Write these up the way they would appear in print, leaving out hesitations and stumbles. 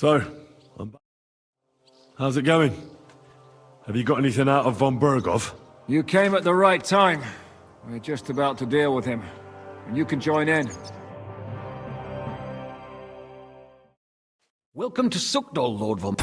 So, I'm back. How's it going? Have you got anything out of von Bergov? You came at the right time. We're just about to deal with him. And you can join in. Welcome to Suchý, Lord von...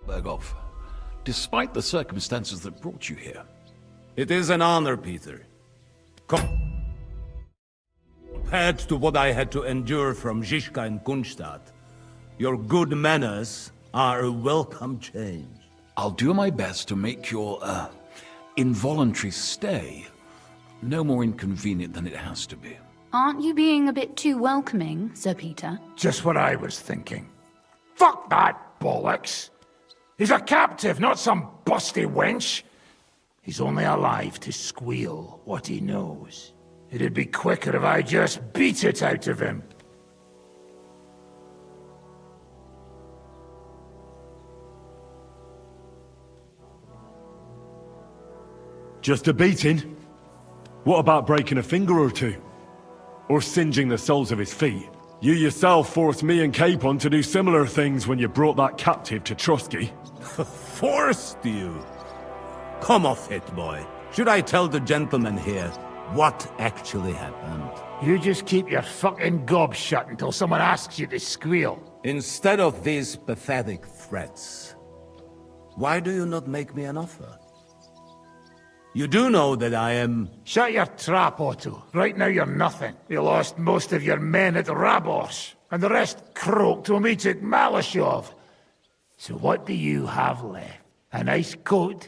Bergov, despite the circumstances that brought you here. It is an honor, Peter. Compared to what I had to endure from Žižka and Kunstadt, your good manners are a welcome change. I'll do my best to make your, involuntary stay no more inconvenient than it has to be. Aren't you being a bit too welcoming, Sir Peter? Just what I was thinking. Fuck that bollocks! He's a captive, not some busty wench. He's only alive to squeal what he knows. It'd be quicker if I just beat it out of him. Just a beating? What about breaking a finger or two? Or singeing the soles of his feet? You yourself forced me and Capon to do similar things when you brought that captive to Trotsky. Forced you? Come off it, boy. Should I tell the gentleman here what actually happened? You just keep your fucking gob shut until someone asks you to squeal. Instead of these pathetic threats, why do you not make me an offer? You do know that I am... Shut your trap, Otto. Right now you're nothing. You lost most of your men at Rabos, and the rest croaked when we took Malashov. So what do you have left? A nice coat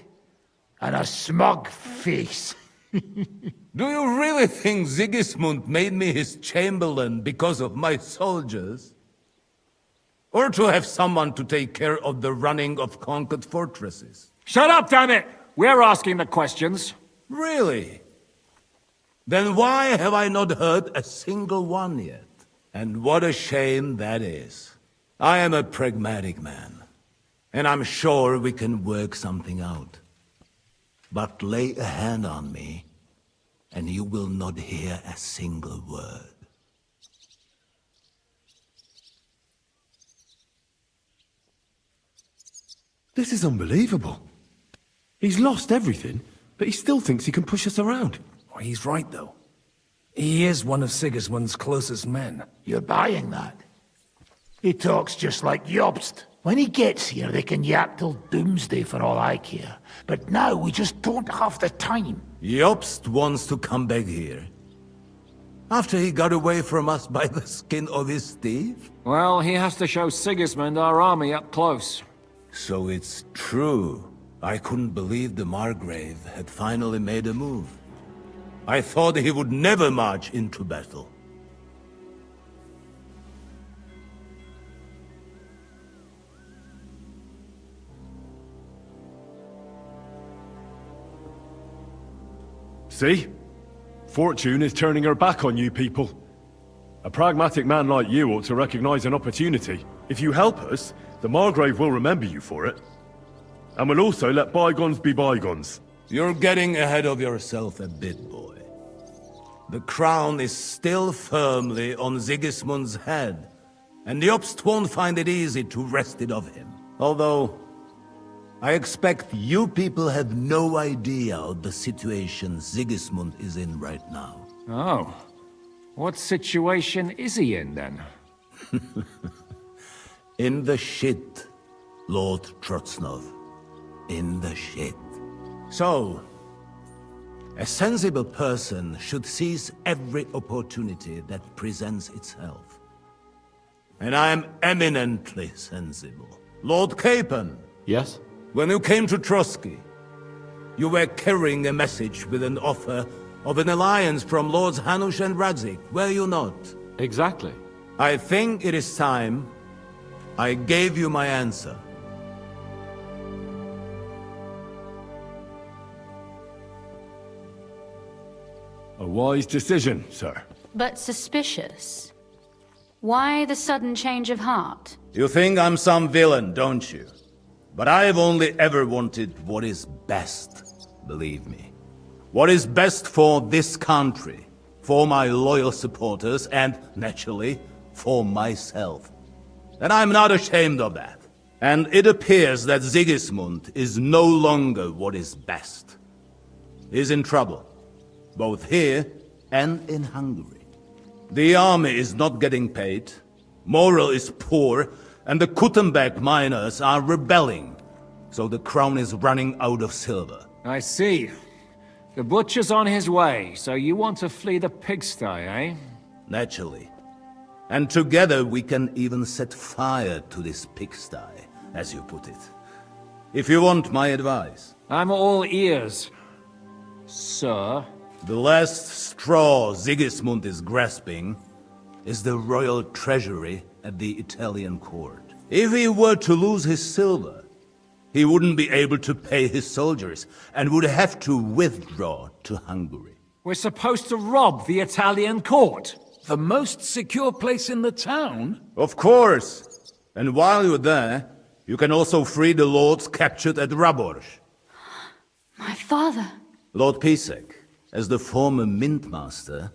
and a smug face. Do you really think Sigismund made me his chamberlain because of my soldiers? Or to have someone to take care of the running of conquered fortresses? Shut up, damn it! We're asking the questions. Really? Then why have I not heard a single one yet? And what a shame that is. I am a pragmatic man, and I'm sure we can work something out. But lay a hand on me, and you will not hear a single word. This is unbelievable. He's lost everything, but he still thinks he can push us around. Well, he's right, though. He is one of Sigismund's closest men. You're buying that? He talks just like Jobst. When he gets here, they can yap till doomsday for all I care. But now we just don't have the time. Jobst wants to come back here. After he got away from us by the skin of his teeth? Well, he has to show Sigismund our army up close. So it's true. I couldn't believe the Margrave had finally made a move. I thought he would never march into battle. See? Fortune is turning her back on you people. A pragmatic man like you ought to recognize an opportunity. If you help us, the Margrave will remember you for it. And will also let bygones be bygones. You're getting ahead of yourself a bit, boy. The crown is still firmly on Sigismund's head, and the Obst won't find it easy to wrest it of him. Although, I expect you people have no idea of the situation Sigismund is in right now. Oh. What situation is he in, then? In the shit, Lord Trotsnov. In the shit. So, a sensible person should seize every opportunity that presents itself. And I am eminently sensible. Lord Capon. Yes? When you came to Trotsky, you were carrying a message with an offer of an alliance from Lords Hanush and Radzik, were you not? Exactly. I think it is time I gave you my answer. A wise decision, sir. But suspicious. Why the sudden change of heart? You think I'm some villain, don't you? But I've only ever wanted what is best, believe me. What is best for this country, for my loyal supporters, and, naturally, for myself. And I'm not ashamed of that. And it appears that Sigismund is no longer what is best. He's in trouble, both here and in Hungary. The army is not getting paid, morale is poor, and the Kuttenberg miners are rebelling, so the crown is running out of silver. I see. The butcher's on his way, so you want to flee the pigsty, eh? Naturally. And together we can even set fire to this pigsty, as you put it. If you want my advice. I'm all ears, sir. The last straw Sigismund is grasping is the royal treasury at the Italian court. If he were to lose his silver, he wouldn't be able to pay his soldiers and would have to withdraw to Hungary. We're supposed to rob the Italian court. The most secure place in the town? Of course! And while you're there, you can also free the lords captured at Raborz. My father. Lord Pisek, as the former mintmaster,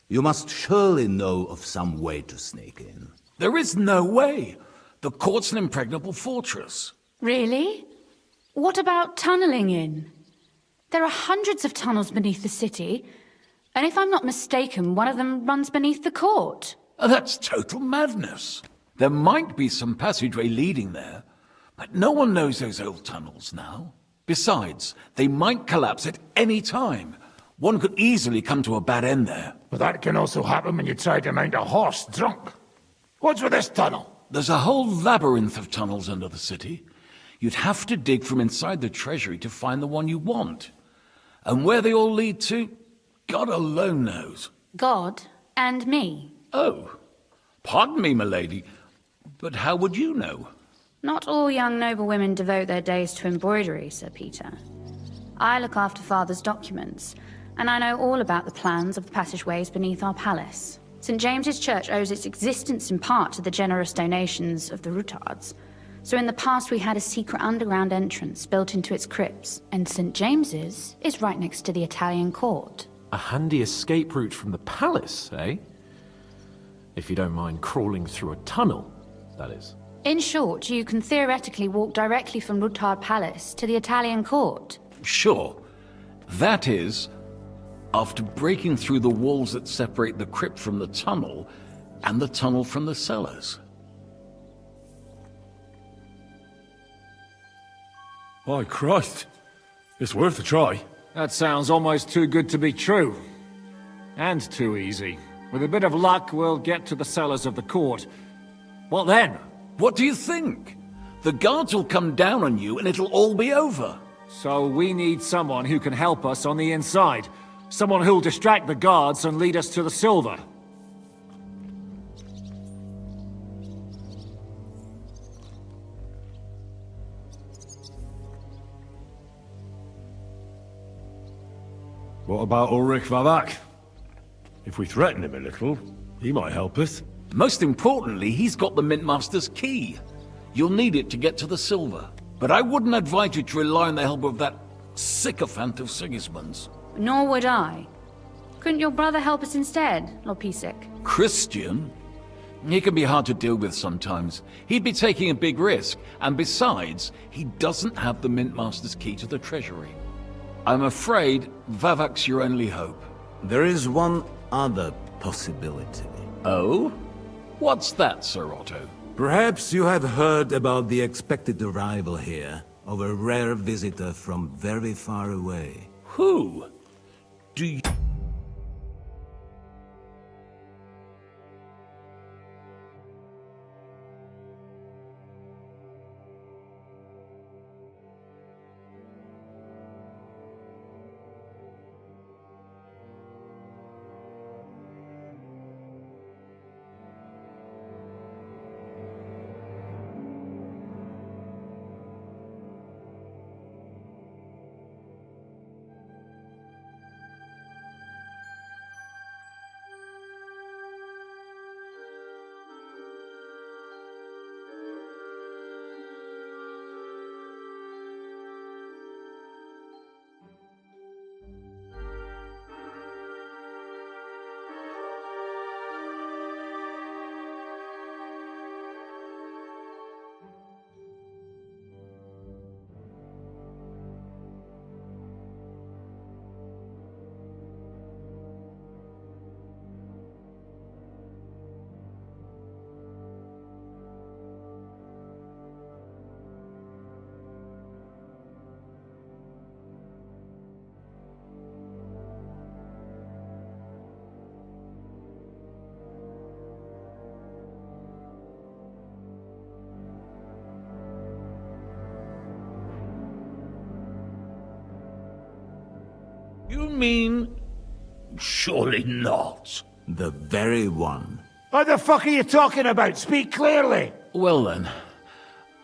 you must surely know of some way to sneak in. There is no way. The court's an impregnable fortress. Really? What about tunneling in? There are hundreds of tunnels beneath the city, and if I'm not mistaken, one of them runs beneath the court. That's total madness. There might be some passageway leading there, but no one knows those old tunnels now. Besides, they might collapse at any time. One could easily come to a bad end there. But that can also happen when you try to mount a horse drunk. What's with this tunnel? There's a whole labyrinth of tunnels under the city. You'd have to dig from inside the treasury to find the one you want. And where they all lead to, God alone knows. God and me. Oh, pardon me, milady, but how would you know? Not all young noblewomen devote their days to embroidery, Sir Peter. I look after Father's documents, and I know all about the plans of the passageways beneath our palace. St. James's Church owes its existence in part to the generous donations of the Rutards. So in the past we had a secret underground entrance built into its crypts, and St. James's is right next to the Italian court. A handy escape route from the palace, eh? If you don't mind crawling through a tunnel, that is. In short, you can theoretically walk directly from Rutard Palace to the Italian court. Sure. That is, after breaking through the walls that separate the crypt from the tunnel, and the tunnel from the cellars. My Christ. It's worth a try. That sounds almost too good to be true. And too easy. With a bit of luck, we'll get to the cellars of the court. What then? What do you think? The guards will come down on you and it'll all be over. So we need someone who can help us on the inside. Someone who'll distract the guards and lead us to the silver. What about Ulrich Vavak? If we threaten him a little, he might help us. Most importantly, he's got the Mintmaster's key. You'll need it to get to the silver. But I wouldn't advise you to rely on the help of that sycophant of Sigismund's. Nor would I. Couldn't your brother help us instead, Lord Pisik? Christian? He can be hard to deal with sometimes. He'd be taking a big risk, and besides, he doesn't have the Mintmaster's key to the treasury. I'm afraid Vavak's your only hope. There is one other possibility. Oh? What's that, Sir Otto? Perhaps you have heard about the expected arrival here of a rare visitor from very far away. Who? Do you... You mean... surely not. The very one. What the fuck are you talking about? Speak clearly! Well then,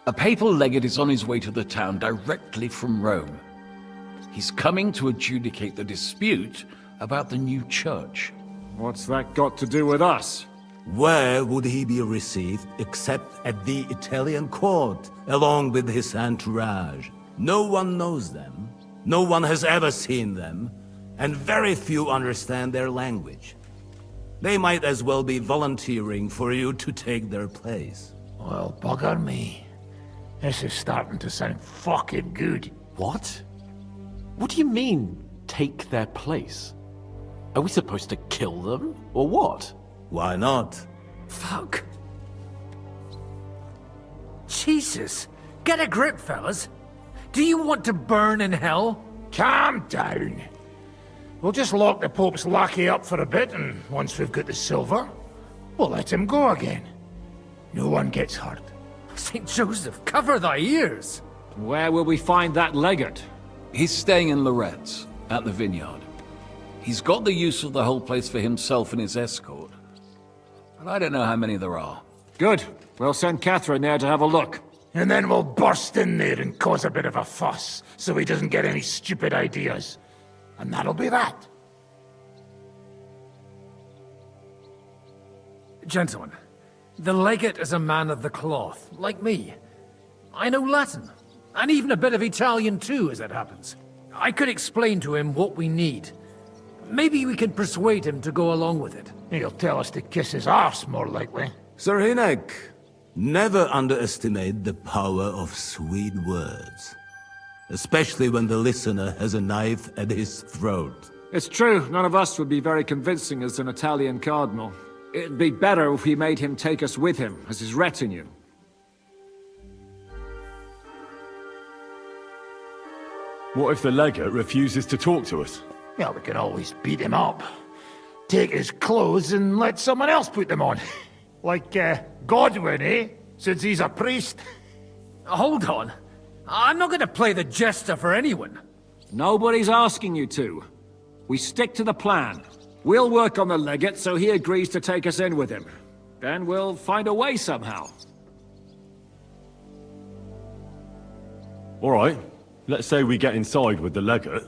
a papal legate is on his way to the town directly from Rome. He's coming to adjudicate the dispute about the new church. What's that got to do with us? Where would he be received except at the Italian court, along with his entourage? No one knows them, no one has ever seen them, and very few understand their language. They might as well be volunteering for you to take their place. Well, bugger me. This is starting to sound fucking good. What? What do you mean, take their place? Are we supposed to kill them, or what? Why not? Fuck. Jesus. Get a grip, fellas. Do you want to burn in hell? Calm down. We'll just lock the Pope's lackey up for a bit, and once we've got the silver, we'll let him go again. No one gets hurt. St. Joseph, cover thy ears! Where will we find that legate? He's staying in Loretz, at the vineyard. He's got the use of the whole place for himself and his escort. But I don't know how many there are. Good. We'll send Catherine there to have a look. And then we'll burst in there and cause a bit of a fuss, so he doesn't get any stupid ideas. And that'll be that. Gentlemen, the legate is a man of the cloth, like me. I know Latin, and even a bit of Italian too, as it happens. I could explain to him what we need. Maybe we can persuade him to go along with it. He'll tell us to kiss his arse, more likely. Sir Hinek, never underestimate the power of sweet words. Especially when the listener has a knife at his throat. It's true, none of us would be very convincing as an Italian cardinal. It'd be better if we made him take us with him, as his retinue. What if the legate refuses to talk to us? Well, we can always beat him up. take his clothes and let someone else put them on. Like, Godwin, eh? Since he's a priest. Hold on. I'm not going to play the jester for anyone. Nobody's asking you to. We stick to the plan. We'll work on the legate so he agrees to take us in with him. Then we'll find a way somehow. All right. Let's say we get inside with the legate.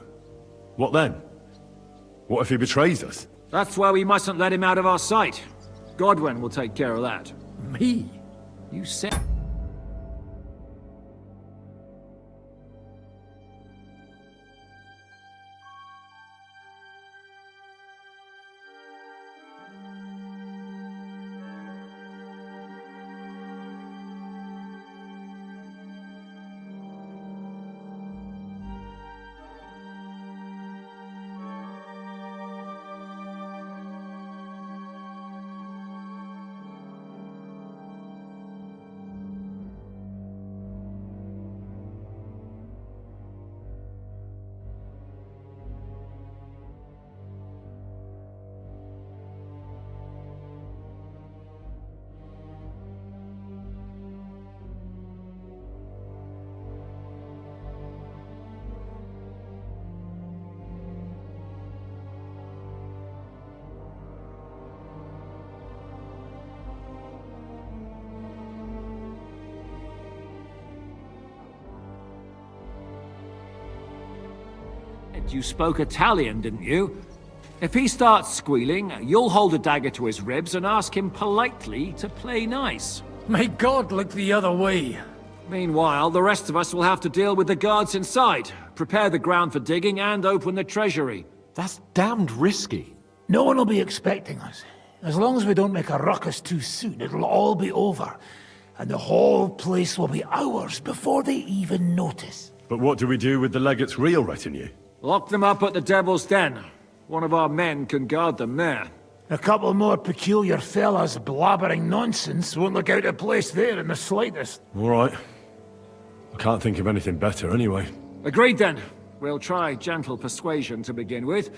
What then? What if he betrays us? That's why we mustn't let him out of our sight. Godwin will take care of that. Me? You said... You spoke Italian, didn't you? If he starts squealing, you'll hold a dagger to his ribs and ask him politely to play nice. May God look the other way. Meanwhile, the rest of us will have to deal with the guards inside, prepare the ground for digging, and open the treasury. That's damned risky. No one will be expecting us. As long as we don't make a ruckus too soon, it'll all be over. And the whole place will be ours before they even notice. But what do we do with the legate's real retinue? Lock them up at the Devil's Den. One of our men can guard them there. A couple more peculiar fellas blabbering nonsense won't look out of place there in the slightest. All right. I can't think of anything better anyway. Agreed then. We'll try gentle persuasion to begin with.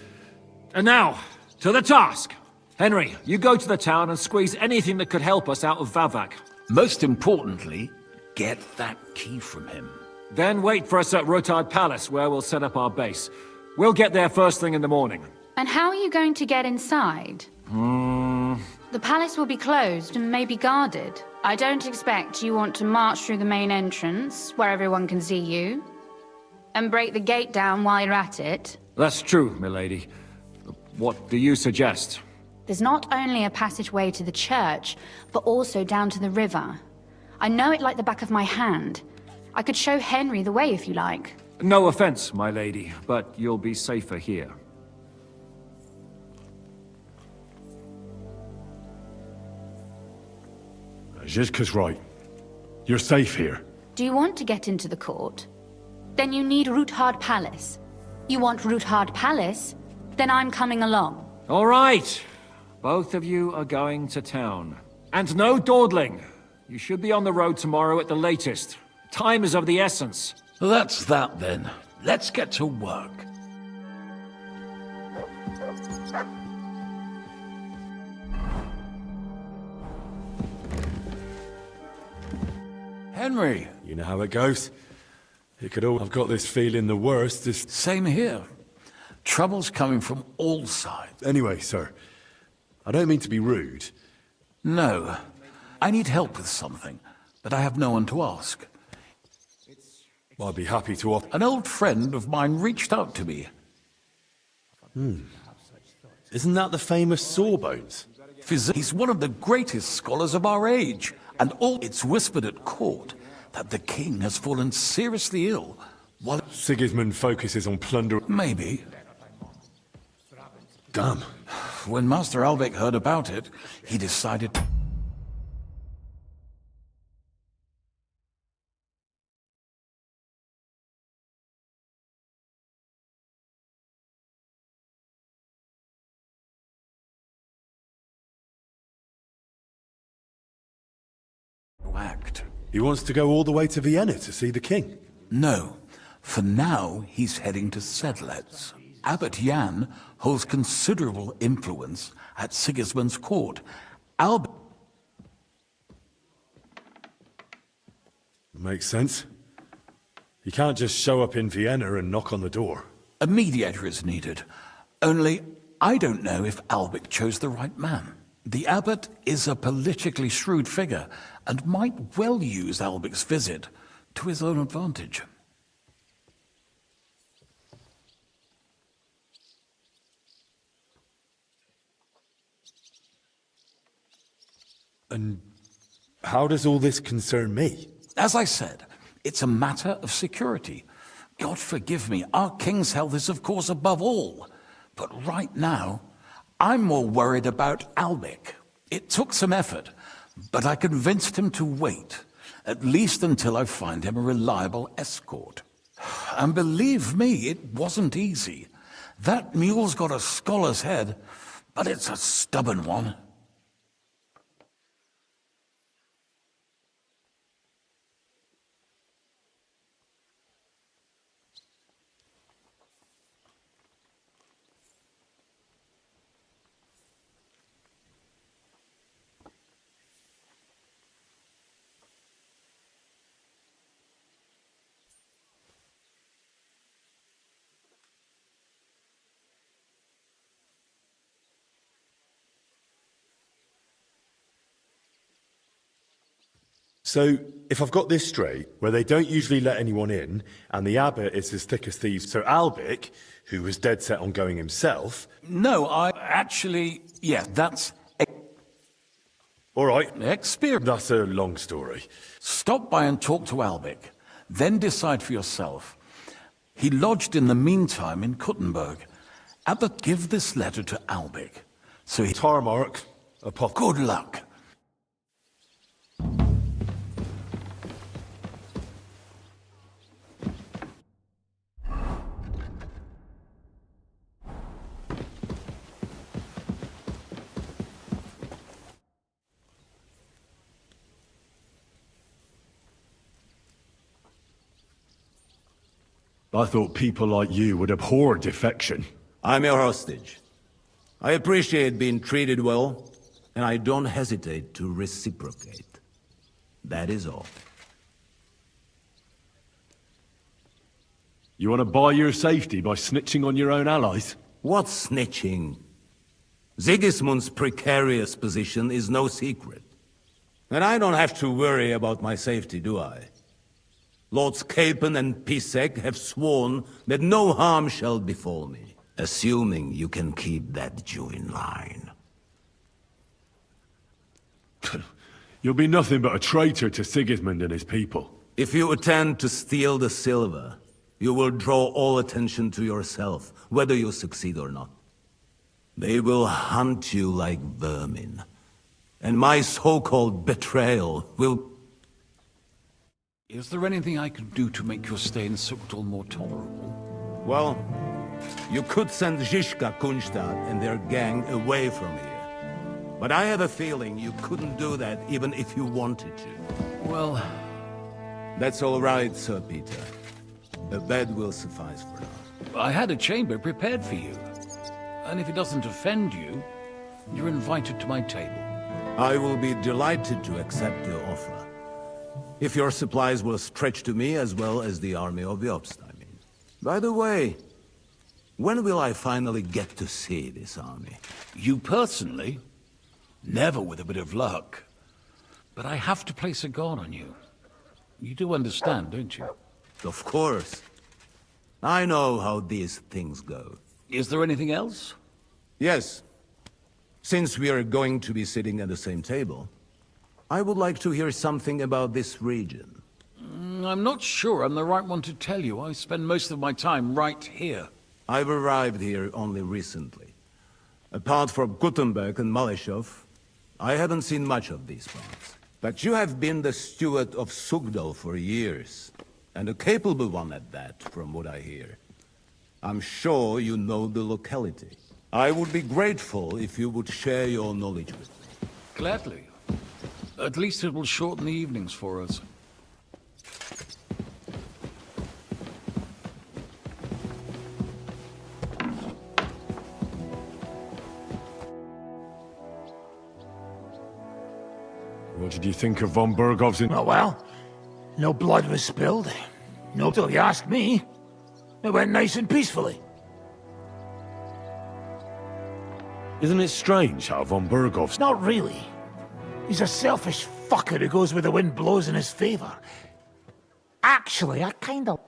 And now, to the task! Henry, you go to the town and squeeze anything that could help us out of Vavak. Most importantly, get that key from him. Then wait for us at Rotard Palace, where we'll set up our base. We'll get there first thing in the morning. And how are you going to get inside? The palace will be closed and maybe guarded. I don't expect you want to march through the main entrance, where everyone can see you, and break the gate down while you're at it. That's true, milady. What do you suggest? There's not only a passageway to the church, but also down to the river. I know it like the back of my hand. I could show Henry the way if you like. No offense, my lady, but you'll be safer here. Zizka's right. You're safe here. Do you want to get into the court? Then you need Roothard Palace. You want Roothard Palace? Then I'm coming along. All right. Both of you are going to town. And no dawdling. You should be on the road tomorrow at the latest. Time is of the essence. That's that then. Let's get to work. Henry. You know how it goes. It could all... I've got this feeling the worst is... Same here. Trouble's coming from all sides. Anyway, sir. I don't mean to be rude. No. I need help with something, but I have no one to ask. I'd be happy to offer... An old friend of mine reached out to me. Isn't that the famous Sawbones? He's one of the greatest scholars of our age, and all it's whispered at court that the king has fallen seriously ill while... Sigismund focuses on plunder... Maybe. Damn. When Master Albeck heard about it, he decided... act. He wants to go all the way to Vienna to see the king. No. For now, he's heading to Sedlets. Abbot Jan holds considerable influence at Sigismund's court. Albert... Makes sense. You can't just show up in Vienna and knock on the door. A mediator is needed. Only, I don't know if Albert chose the right man. The abbot is a politically shrewd figure, and might well use Albert's visit to his own advantage. And how does all this concern me? As I said, it's a matter of security. God forgive me, our king's health is of course above all. But right now, I'm more worried about Albert. It took some effort, but I convinced him to wait, at least until I find him a reliable escort. And believe me, it wasn't easy. That mule's got a scholar's head, but it's a stubborn one. So, if I've got this straight, where they don't usually let anyone in, and the abbot is as thick as thieves, so Albic, who was dead set on going himself... No, yeah, that's... All right. Experience. That's a long story. Stop by and talk to Albic, then decide for yourself. He lodged in the meantime in Kuttenberg. Abbot, give this letter to Albic, so he... Tarmark, Good luck. I thought people like you would abhor defection. I'm your hostage. I appreciate being treated well, and I don't hesitate to reciprocate. That is all. You want to buy your safety by snitching on your own allies? What snitching? Sigismund's precarious position is no secret. And I don't have to worry about my safety, do I? Lords Capon and Pisek have sworn that no harm shall befall me, assuming you can keep that Jew in line. You'll be nothing but a traitor to Sigismund and his people. If you attempt to steal the silver, you will draw all attention to yourself, whether you succeed or not. They will hunt you like vermin, and my so-called betrayal will... Is there anything I can do to make your stay in Suchý more tolerable? Well, you could send Žižka, Kunštad, and their gang away from here. But I have a feeling you couldn't do that even if you wanted to. Well... That's all right, Sir Peter. A bed will suffice for now. I had a chamber prepared for you. And if it doesn't offend you, you're invited to my table. I will be delighted to accept your offer. If your supplies will stretch to me as well as the army of Jobst, I mean. By the way, when will I finally get to see this army? You personally? Never with a bit of luck. But I have to place a guard on you. You do understand, don't you? Of course. I know how these things go. Is there anything else? Yes. Since we are going to be sitting at the same table, I would like to hear something about this region. I'm not sure I'm the right one to tell you. I spend most of my time right here. I've arrived here only recently. Apart from Kuttenberg and Malešov, I haven't seen much of these parts. But you have been the steward of Suchý for years, and a capable one at that, from what I hear. I'm sure you know the locality. I would be grateful if you would share your knowledge with me. Gladly. At least it will shorten the evenings for us. did you think of von Bergov's in... Oh well, no blood was spilled. No, till you ask me. It went nice and peacefully. Isn't it strange how von Bergov's... Not really. He's a selfish fucker who goes where the wind blows in his favor. Actually, I kind of...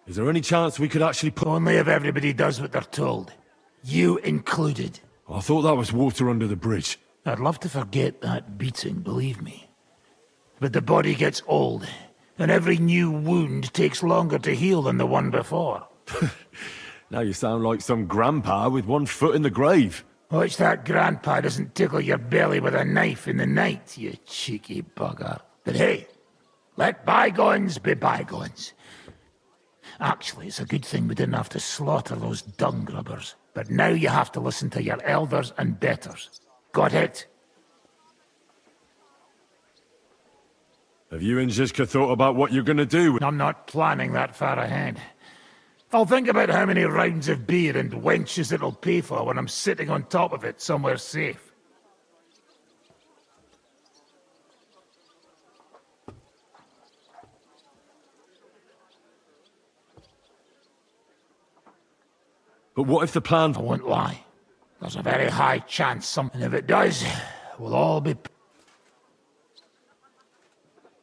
Is there any chance we could actually put... Only if everybody does what they're told. You included. I thought that was water under the bridge. I'd love to forget that beating, believe me. But the body gets old, and every new wound takes longer to heal than the one before. Now you sound like some grandpa with one foot in the grave. Watch that grandpa doesn't tickle your belly with a knife in the night, you cheeky bugger. But hey, let bygones be bygones. Actually, it's a good thing we didn't have to slaughter those dung grubbers. But now you have to listen to your elders and betters. Got it? Have you and Zizka thought about what you're gonna do? I'm not planning that far ahead. I'll think about how many rounds of beer and wenches it'll pay for when I'm sitting on top of it somewhere safe. But what if the plan... I won't lie. There's a very high chance something, if it does, we'll all be...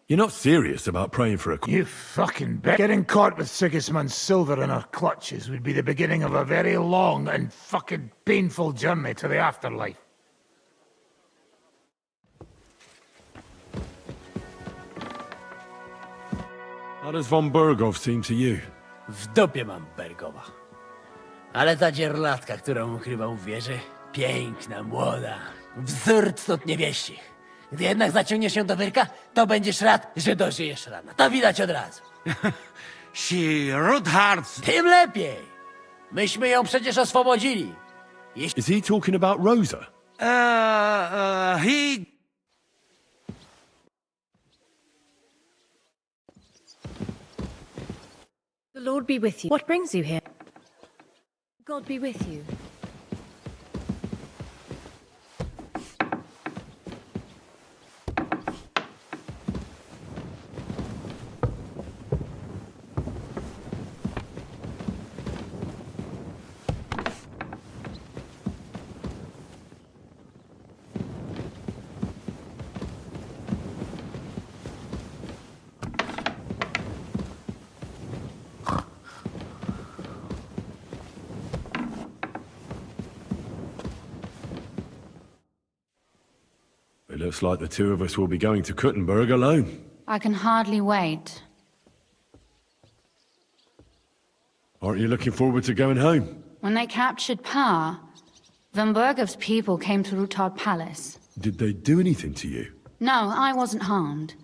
You're not serious about praying for a... You fucking bet. Getting caught with Sigismund's silver in our clutches would be the beginning of a very long and fucking painful journey to the afterlife. How does von Bergov seem to you? W dupie mam Bergowa. Ale ta dzierlatka, którą ukrywał w wieży, piękna, młoda, wzór cnót niewieścich. Gdy jednak zaciągniesz się do wyrka, to będziesz rad, że dożyjesz rana. To widać od razu. Tym lepiej. Myśmy ją przecież oswobodzili. Is he talking about Rosa? The Lord be with you. What brings you here? God be with you. It looks like the two of us will be going to Kuttenberg alone. I can hardly wait. Aren't you looking forward to going home? When they captured power, von Bergov's people came to Ruthard Palace. Did they do anything to you? No, I wasn't harmed.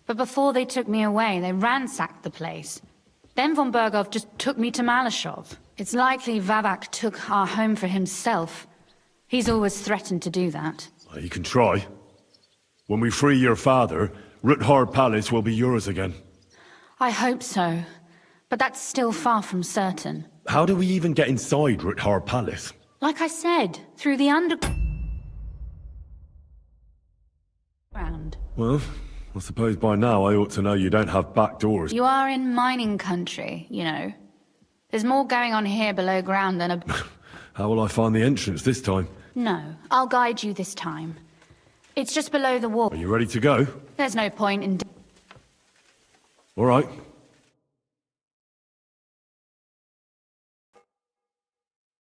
But before they took me away, they ransacked the place. Then von Bergov just took me to Malashov. It's likely Vavak took our home for himself. He's always threatened to do that. Well, you can try. When we free your father, Ruthard Palace will be yours again. I hope so. But that's still far from certain. How do we even get inside Ruthard Palace? Like I said, through the underground. Well, I suppose by now I ought to know you don't have back doors. You are in mining country, you know. There's more going on here below ground than a... How will I find the entrance this time? No, I'll guide you this time. It's just below the wall. Are you ready to go? There's no point in... All right.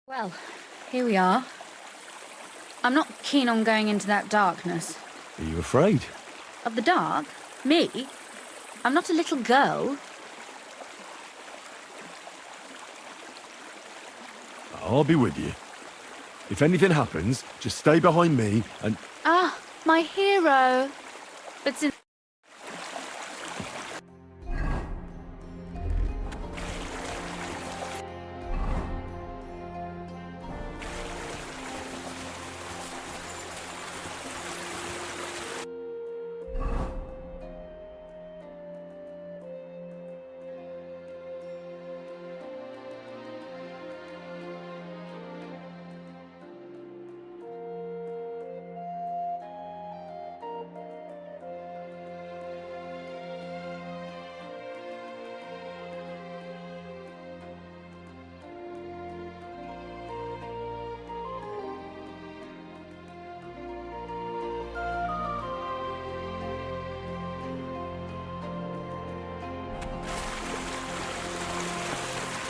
Well, here we are. I'm not keen on going into that darkness. Are you afraid? Of the dark? Me? I'm not a little girl. I'll be with you. If anything happens, just stay behind me and... Ah, my hero. But since...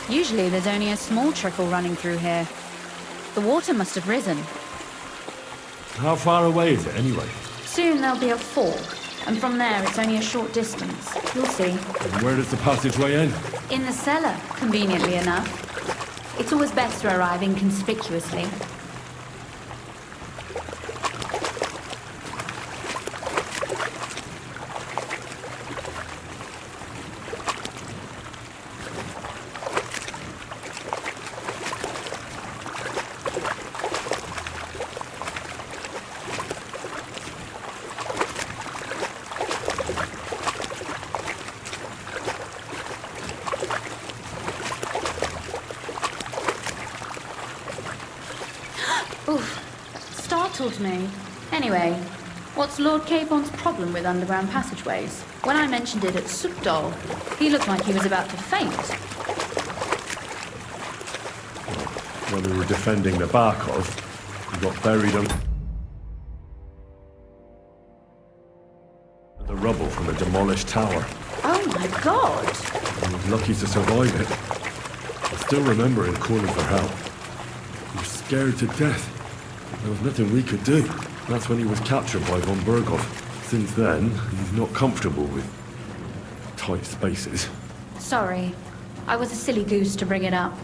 Usually there's only a small trickle running through here. The water must have risen. How far away is it, anyway? Soon there'll be a fork, and from there it's only a short distance. You'll see. And where does the passageway end? In the cellar, conveniently enough. It's always best to arrive inconspicuously. Oof, startled me. Anyway, what's Lord Capon's problem with underground passageways? When I mentioned it at Suchý, he looked like he was about to faint. When we were defending the Barkov, we got buried under the rubble from a demolished tower. Oh my god! He was lucky to survive it. I still remember him calling for help. He was scared to death. There was nothing we could do. That's when he was captured by von Berghoff. Since then, he's not comfortable with tight spaces. Sorry. I was a silly goose to bring it up.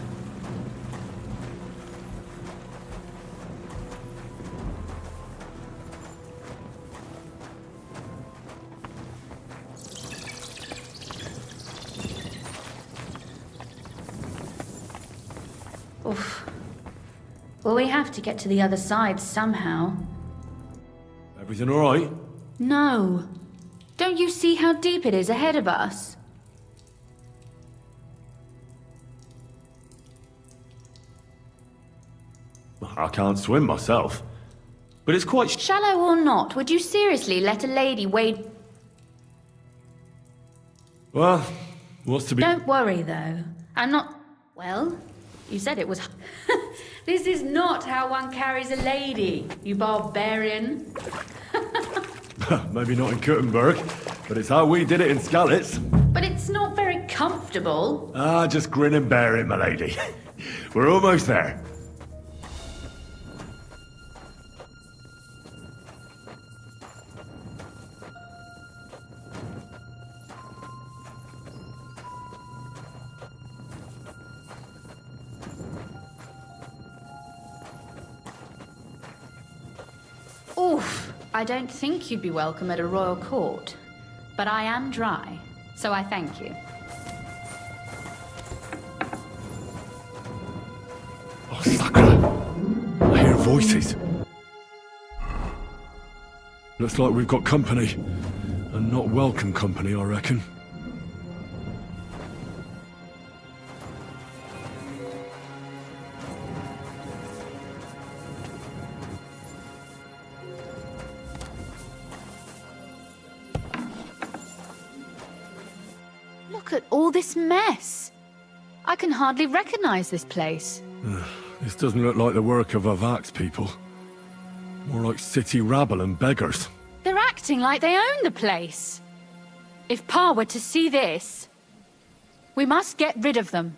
Oof. Well, we have to get to the other side somehow. Everything all right? No. Don't you see how deep it is ahead of us? I can't swim myself. But it's quite Shallow or not, would you seriously let a lady wade... Well, what's to be... Don't worry, though. I'm not... Well, you said it was... This is not how one carries a lady, you barbarian. Maybe not in Kuttenberg, but it's how we did it in Skalitz. But it's not very comfortable. Ah, just grin and bear it, my lady. We're almost there. Oof. I don't think you'd be welcome at a royal court. But I am dry, so I thank you. Oh, Sakura! I hear voices. Looks like we've got company. And not welcome company, I reckon. Look at all this mess. I can hardly recognize this place. This doesn't look like the work of Avak's people. More like city rabble and beggars. They're acting like they own the place. If Pa were to see this, we must get rid of them.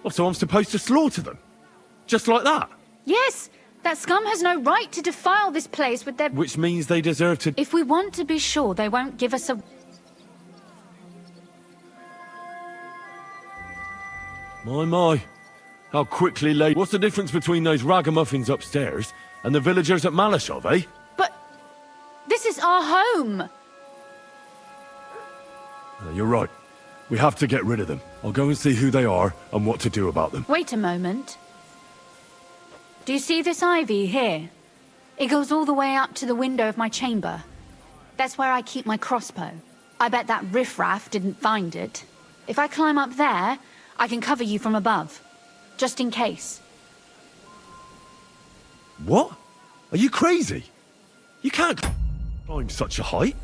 Oh, so I'm supposed to slaughter them? Just like that? Yes, that scum has no right to defile this place with their... Which means they deserve to... If we want to be sure they won't give us a... My. How quickly What's the difference between those ragamuffins upstairs and the villagers at Malashov, eh? But... this is our home! You're right. We have to get rid of them. I'll go and see who they are and what to do about them. Wait a moment. Do you see this ivy here? It goes all the way up to the window of my chamber. That's where I keep my crossbow. I bet that riffraff didn't find it. If I climb up there, I can cover you from above. Just in case. What? Are you crazy? You can't climb such a height.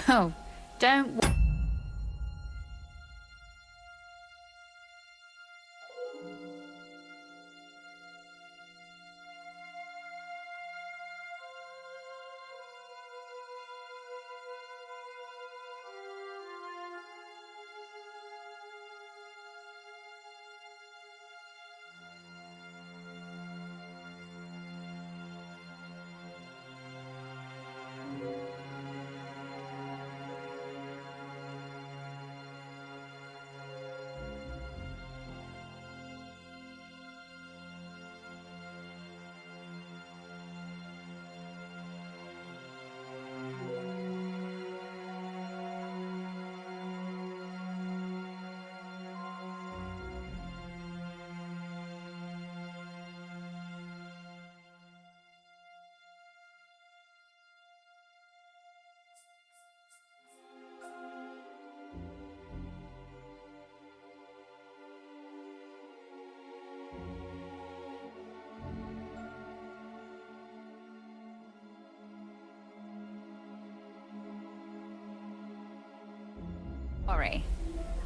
Oh, don't... Sorry.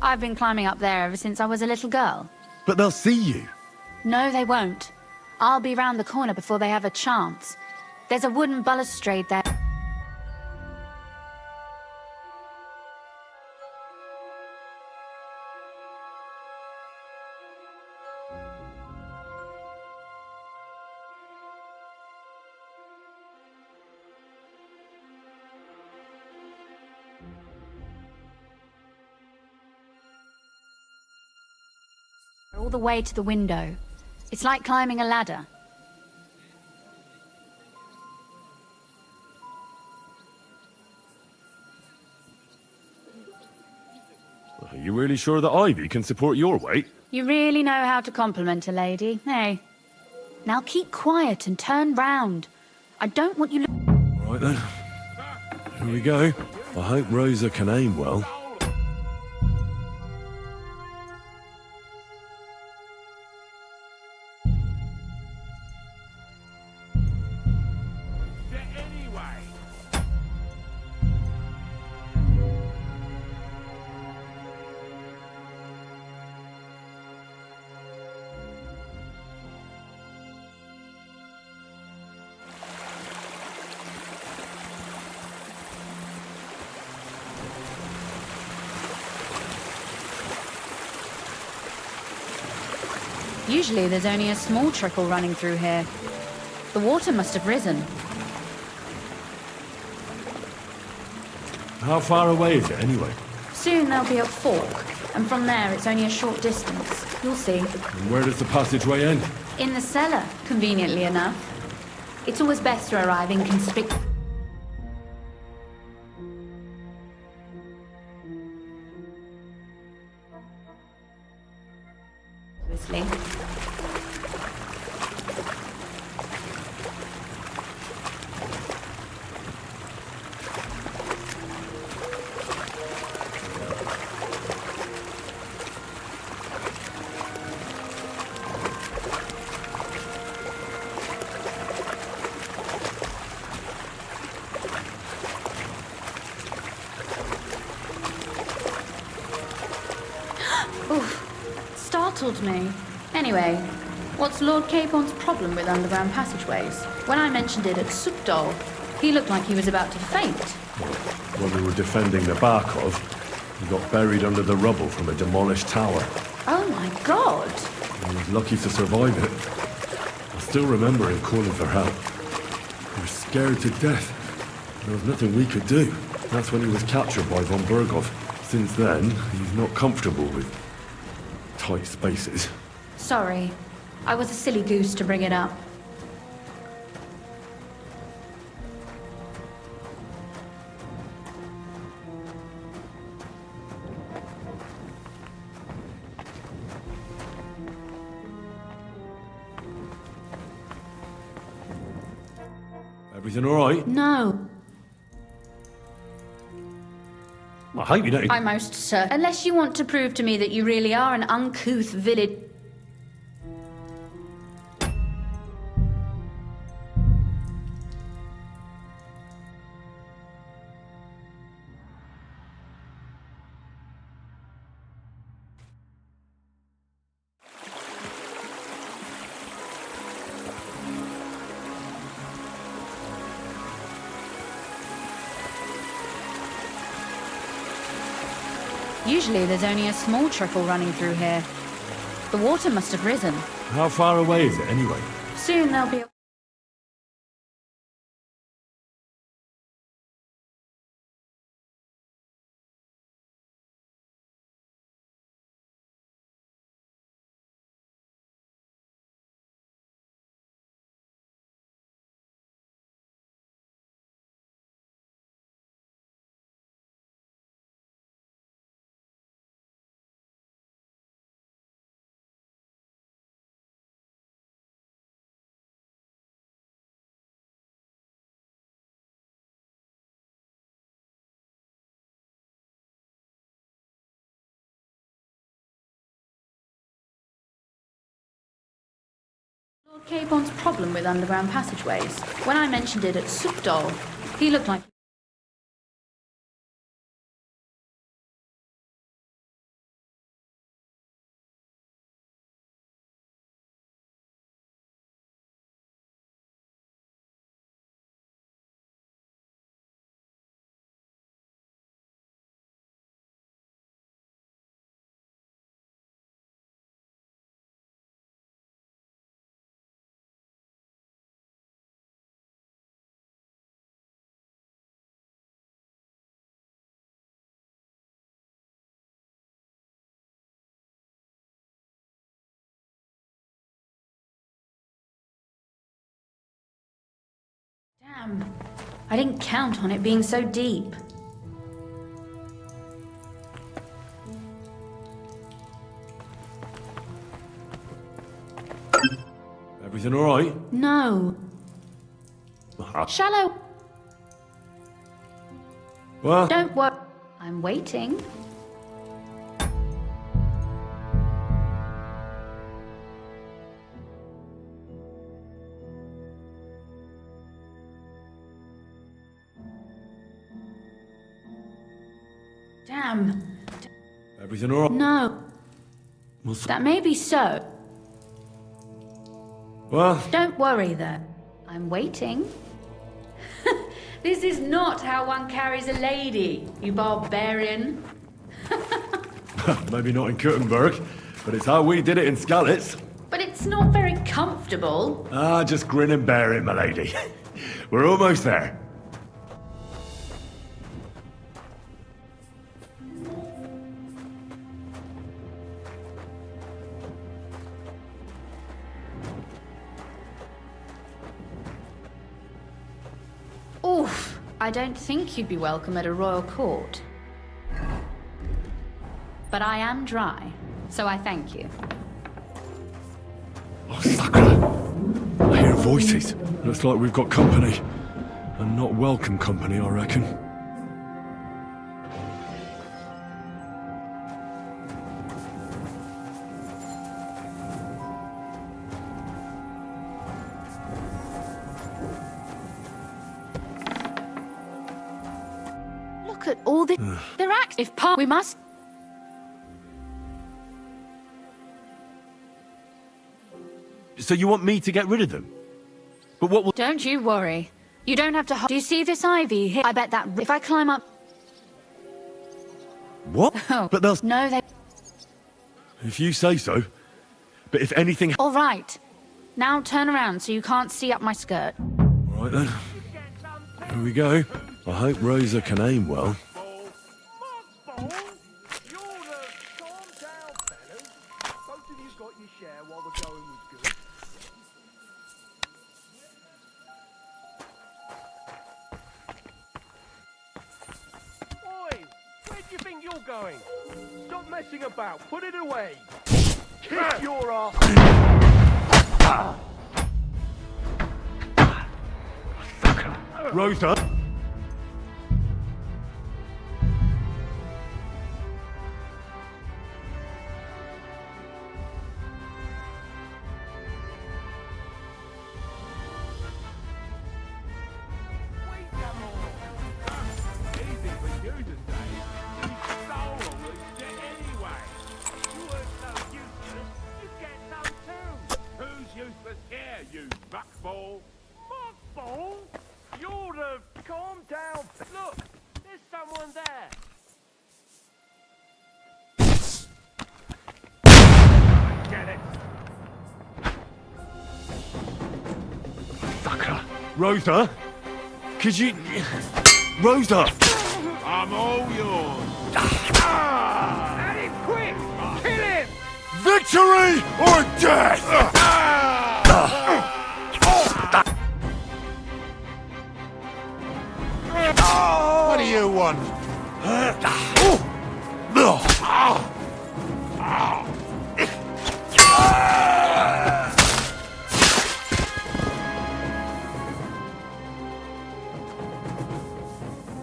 I've been climbing up there ever since I was a little girl. But they'll see you. No, they won't. I'll be round the corner before they have a chance. There's a wooden balustrade there. All the way to the window. It's like climbing a ladder. Are you really sure that Ivy can support your weight? You really know how to compliment a lady, eh? Now keep quiet and turn round. I don't want you All right then. Here we go. I hope Rosa can aim well. Usually there's only a small trickle running through here. The water must have risen. How far away is it anyway? Soon there'll be a fork, and from there it's only a short distance. You'll see. And where does the passageway end? In the cellar, conveniently enough. It's always best to arrive inconspicuously. Startled me. Anyway, what's Lord Capon's problem with underground passageways? When I mentioned it at Suchý, he looked like he was about to faint. When we were defending the Barkov, he got buried under the rubble from a demolished tower. Oh my god! He was lucky to survive it. I still remember him calling for help. He was scared to death. There was nothing we could do. That's when he was captured by von Berghoff. Since then, he's not comfortable with tight spaces. Sorry. I was a silly goose to bring it up. Everything all right? No. I hope you don't. I'm most certain. Unless you want to prove to me that you really are an uncouth village. Usually there's only a small trickle running through here. The water must have risen. How far away is it anyway? Soon there'll be a... Lord Capon's problem with underground passageways. When I mentioned it at Suchý, he looked like... Damn. I didn't count on it being so deep. Everything alright? No. Shallow. Well, Don't worry. I'm waiting. Damn. everything alright? No. What's- That may be so. Well, Don't worry, though. I'm waiting. This is not how one carries a lady, you barbarian. maybe not in Kuttenberg, but it's how we did it in Skalitz. But it's not very comfortable. Ah, just grin and bear it, my lady. We're almost there. Oof. I don't think you'd be welcome at a royal court. But I am dry, so I thank you. Oh, sucker! I hear voices. Looks like we've got company. And not welcome company, I reckon. Look at all the... They're active part. We must... So you want me to get rid of them? But what will... Don't you worry. You don't have to... Do you see this ivy here? I bet that... If I climb up... What? Oh. But they'll... No, they... If you say so. But if anything... All right. Now turn around so you can't see up my skirt. All right then. Here we go. I hope Rosa can aim well. Going. Stop messing about. Put it away. Kick your ass. Rosa! Calm down. Look, there's someone there. Get it. Sucker! Rosa! Could you... Rosa! I'm all yours. At him quick! Kill him! Victory or death! What do you want?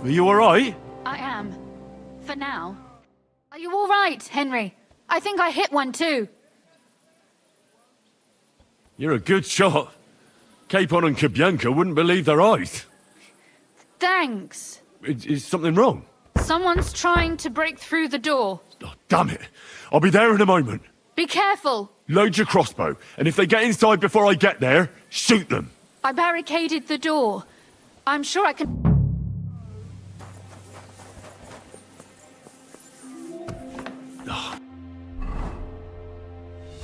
Are you alright? I am. For now. Are you all right, Henry? I think I hit one too. You're a good shot. Capon and Kabianka wouldn't believe their eyes. Thanks. Is something wrong? Someone's trying to break through the door. Oh, damn it. I'll be there in a moment. Be careful. Load your crossbow, and if they get inside before I get there, shoot them. I barricaded the door. I'm sure I can...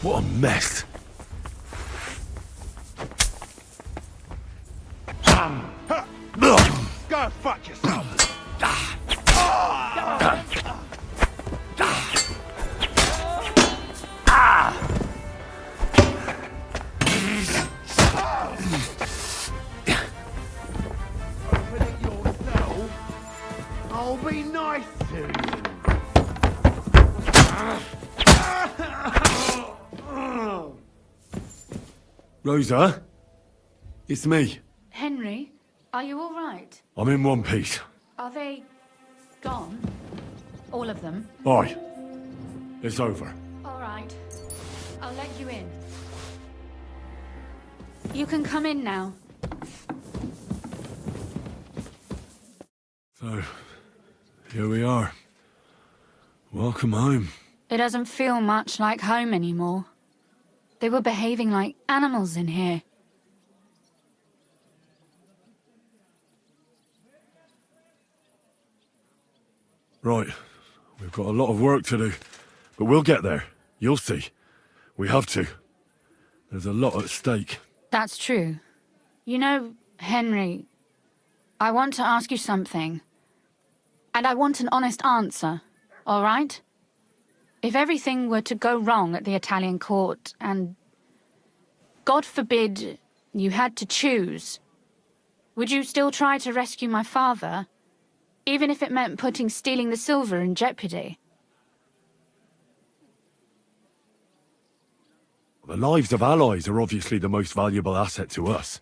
What a mess. Go fuck yourself. Rosa? It's me. Henry, are you all right? I'm in one piece. Are they gone? All of them? Aye. It's over. All right. I'll let you in. You can come in now. So, here we are. Welcome home. It doesn't feel much like home anymore. They were behaving like animals in here. Right. We've got a lot of work to do. But we'll get there. You'll see. We have to. There's a lot at stake. That's true. You know, Henry, I want to ask you something. And I want an honest answer, all right? If everything were to go wrong at the Italian court and, God forbid, you had to choose, would you still try to rescue my father, even if it meant putting stealing the silver in jeopardy? The lives of allies are obviously the most valuable asset to us.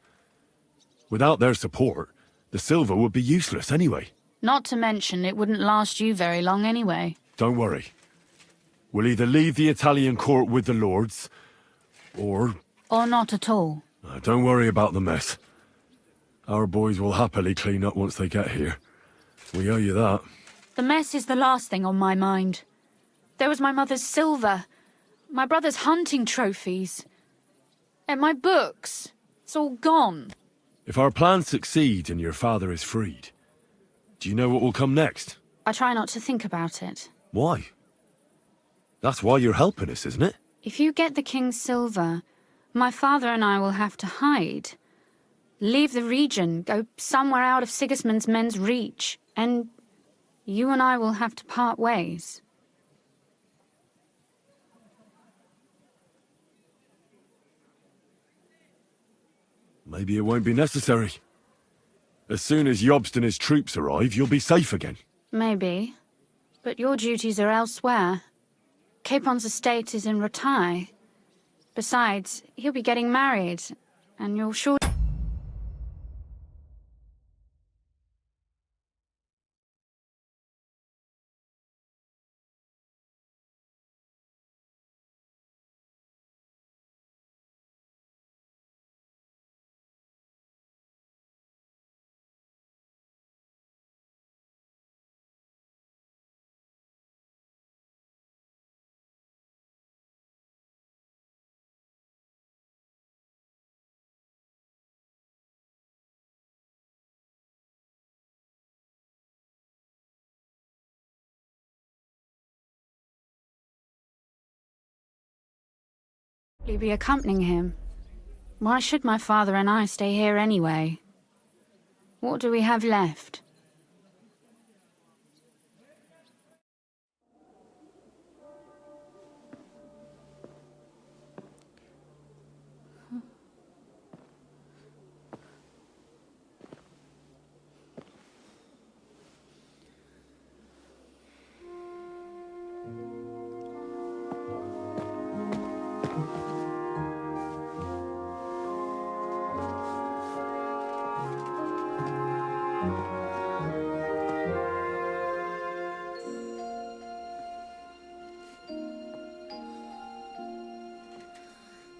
Without their support, the silver would be useless anyway. Not to mention, it wouldn't last you very long anyway. Don't worry. We'll either leave the Italian court with the lords, or... Or not at all. Don't worry about the mess. Our boys will happily clean up once they get here. We owe you that. The mess is the last thing on my mind. There was my mother's silver, my brother's hunting trophies, and my books. It's all gone. If our plans succeed and your father is freed, do you know what will come next? I try not to think about it. Why? That's why you're helping us, isn't it? If you get the king's silver, my father and I will have to hide. Leave the region, go somewhere out of Sigismund's men's reach, and you and I will have to part ways. Maybe it won't be necessary. As soon as Jobst and his troops arrive, you'll be safe again. Maybe. But your duties are elsewhere. Capon's estate is in Retaille. Besides, he'll be getting married, and you'll sure... be accompanying him. Why should my father and I stay here anyway? What do we have left?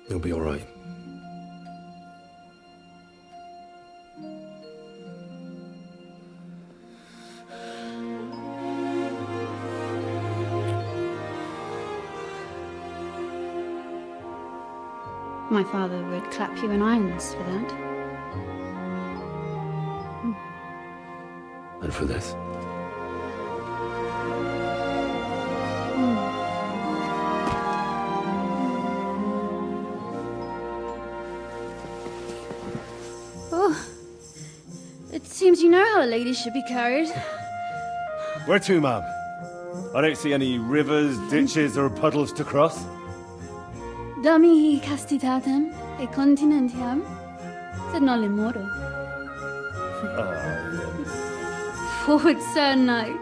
You'll be all right. My father would clap you in irons for that. And for this? Seems you know how a lady should be carried. Where to, ma'am? I don't see any rivers, ditches, or puddles to cross. Dami castitatem e continentiam, sed non le moro. Forward, Sir Knight.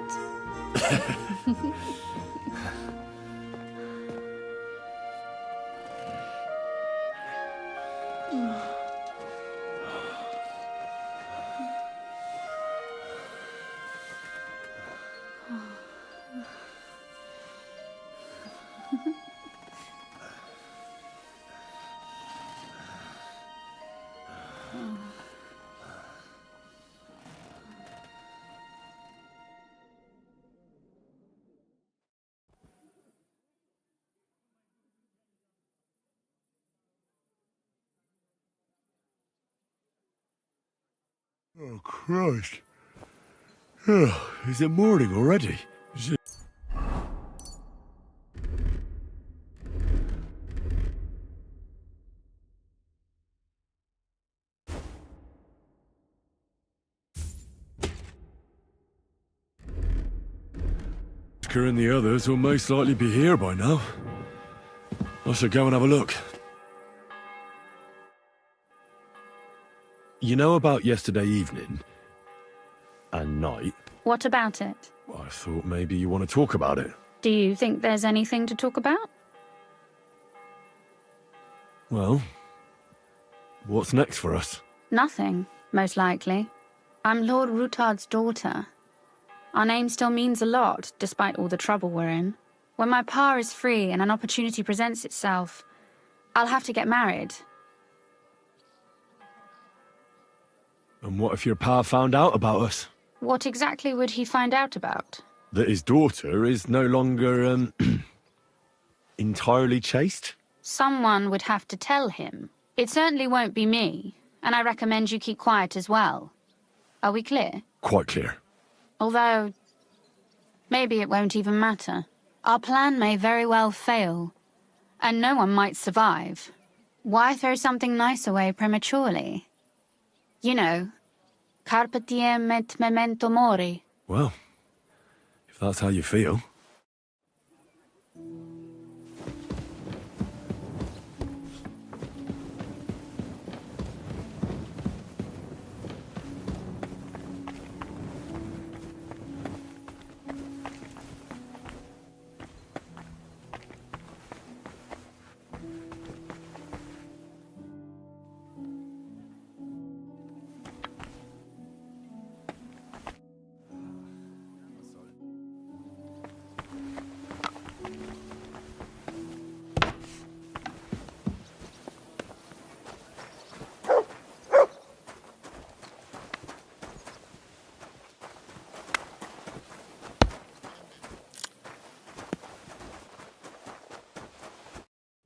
Oh, Christ. Oh, is it morning already? Is it... Oscar and the others will most likely be here by now. I should go and have a look. You know about yesterday evening and night? What about it? I thought maybe you want to talk about it. Do you think there's anything to talk about? Well, what's next for us? Nothing, most likely. I'm Lord Rutard's daughter. Our name still means a lot, despite all the trouble we're in. When my pa is free and an opportunity presents itself, I'll have to get married. And what if your pa found out about us? What exactly would he find out about? That his daughter is no longer, entirely chaste? Someone would have to tell him. It certainly won't be me, and I recommend you keep quiet as well. Are we clear? Quite clear. Although, maybe it won't even matter. Our plan may very well fail, and no one might survive. Why throw something nice away prematurely? You know, carpe diem et memento mori. Well, if that's how you feel.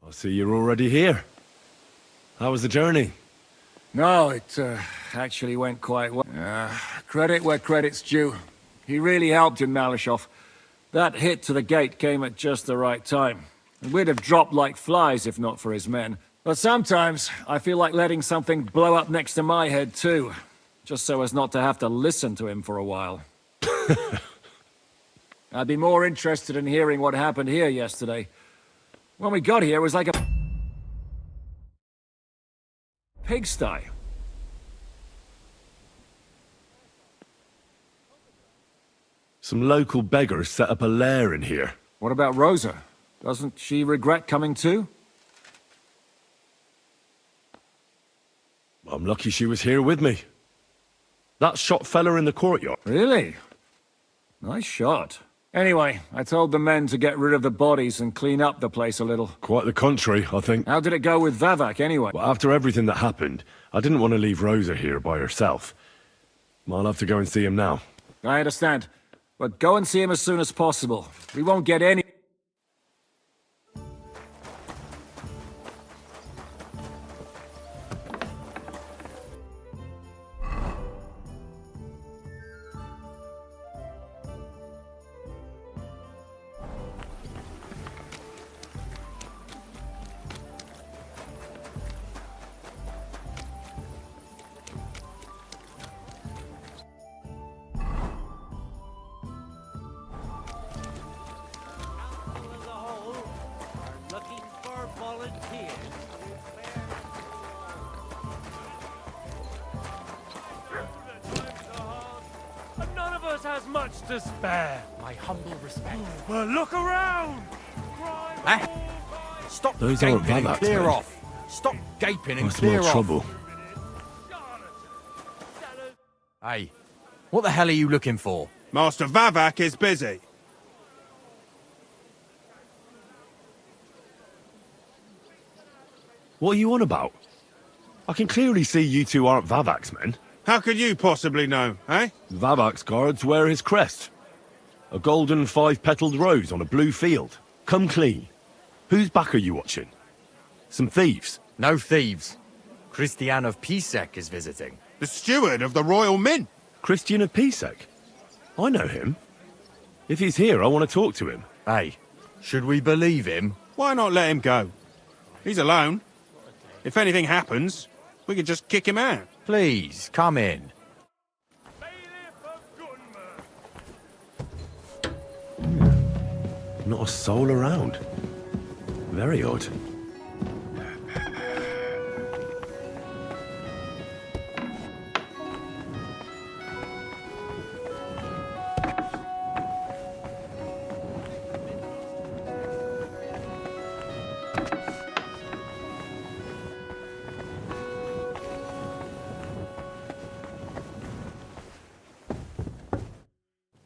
I see you're already here. How was the journey? No, it actually went quite well. Credit where credit's due. He really helped in Malishov. That hit to the gate came at just the right time. We'd have dropped like flies if not for his men. But sometimes I feel like letting something blow up next to my head too, just so as not to have to listen to him for a while. I'd be more interested in hearing what happened here yesterday. When we got here, it was like a pigsty. Some local beggars set up a lair in here. What about Rosa? Doesn't she regret coming too? I'm lucky she was here with me. That shot fella in the courtyard. Really? Nice shot. Anyway, I told the men to get rid of the bodies and clean up the place a little. Quite the contrary, I think. How did it go with Vavak, anyway? Well, after everything that happened, I didn't want to leave Rosa here by herself. I'll have to go and see him now. I understand. But go and see him as soon as possible. We won't get any... Has much to spare. My humble respect. Well, look around! Stop. Those aren't Vavaks, Clear mate. off. Stop gaping and I clear smell off. trouble. Hey, what the hell are you looking for? Master Vavak is busy. What are you on about? I can clearly see you two aren't Vavak's men. How could you possibly know, eh? Vavak's guards wear his crest. A golden five-petaled rose on a blue field. Come clean. Whose back are you watching? Some thieves? No thieves. Christian of Pisek is visiting. The steward of the Royal Mint. Christian of Pisek? I know him. If he's here, I want to talk to him. Hey, should we believe him? Why not let him go? He's alone. If anything happens, we could just kick him out. Please, come in. Not a soul around. Very odd.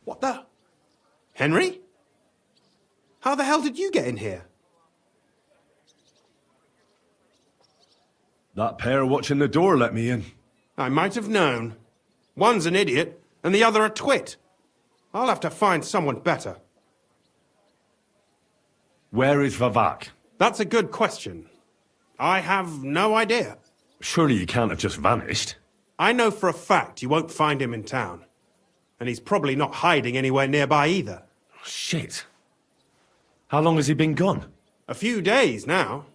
What the? Henry? How the hell did you get in here? That pair watching the door let me in. I might have known. One's an idiot, and the other a twit. I'll have to find someone better. Where is Vavak? That's a good question. I have no idea. Surely he can't have just vanished. I know for a fact you won't find him in town. And he's probably not hiding anywhere nearby either. Shit. How long has he been gone? A few days now.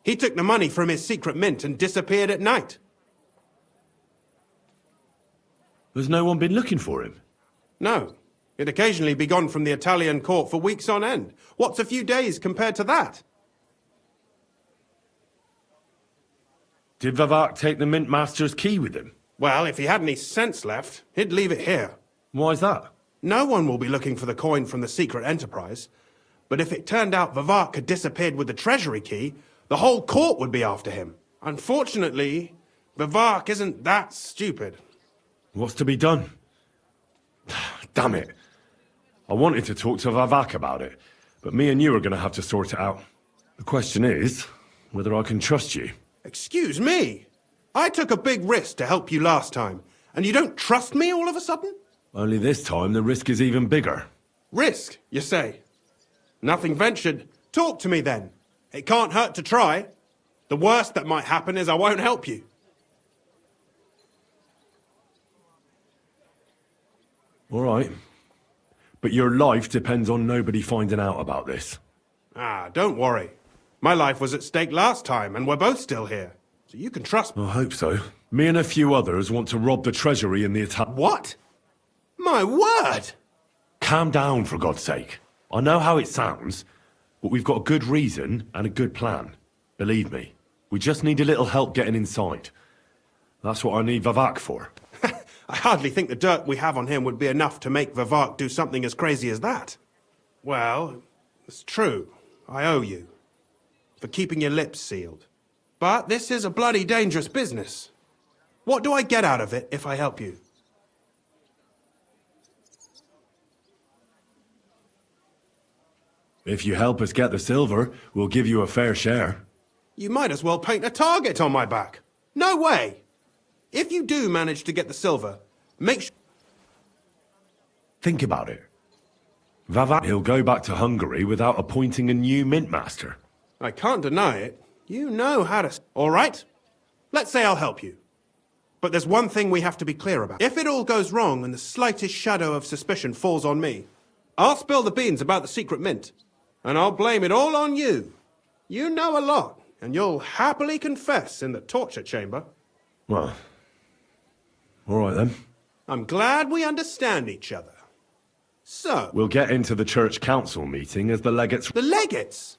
He took the money from his secret mint and disappeared at night. Has no one been looking for him? No. He'd occasionally be gone from the Italian court for weeks on end. What's a few days compared to that? Did Vavak take the Mint Master's key with him? Well, if he had any sense left, he'd leave it here. Why's that? No one will be looking for the coin from the secret enterprise. But if it turned out Vavak had disappeared with the treasury key, the whole court would be after him. Unfortunately, Vavak isn't that stupid. What's to be done? Damn it. I wanted to talk to Vavak about it, but me and you are going to have to sort it out. The question is, whether I can trust you. Excuse me? I took a big risk to help you last time, and you don't trust me all of a sudden? Only this time the risk is even bigger. Risk, you say? Nothing ventured. Talk to me then. It can't hurt to try. The worst that might happen is I won't help you. All right. But your life depends on nobody finding out about this. Ah, don't worry. My life was at stake last time, and we're both still here. So you can trust me. I hope so. Me and a few others want to rob the treasury in the attack. What? My word! Calm down, for God's sake. I know how it sounds, but we've got a good reason and a good plan. Believe me, we just need a little help getting inside. That's what I need Vavak for. I hardly think the dirt we have on him would be enough to make Vavak do something as crazy as that. Well, it's true. I owe you. For keeping your lips sealed. But this is a bloody dangerous business. What do I get out of it if I help you? If you help us get the silver, we'll give you a fair share. You might as well paint a target on my back. No way! If you do manage to get the silver, make sure... Think about it. Vavak, he'll go back to Hungary without appointing a new mint master. I can't deny it. You know how to... All right? Let's say I'll help you. But there's one thing we have to be clear about. If it all goes wrong and the slightest shadow of suspicion falls on me, I'll spill the beans about the secret mint. And I'll blame it all on you. You know a lot, and you'll happily confess in the torture chamber. Well, all right then. I'm glad we understand each other. So... We'll get into the church council meeting as the legates... The legates?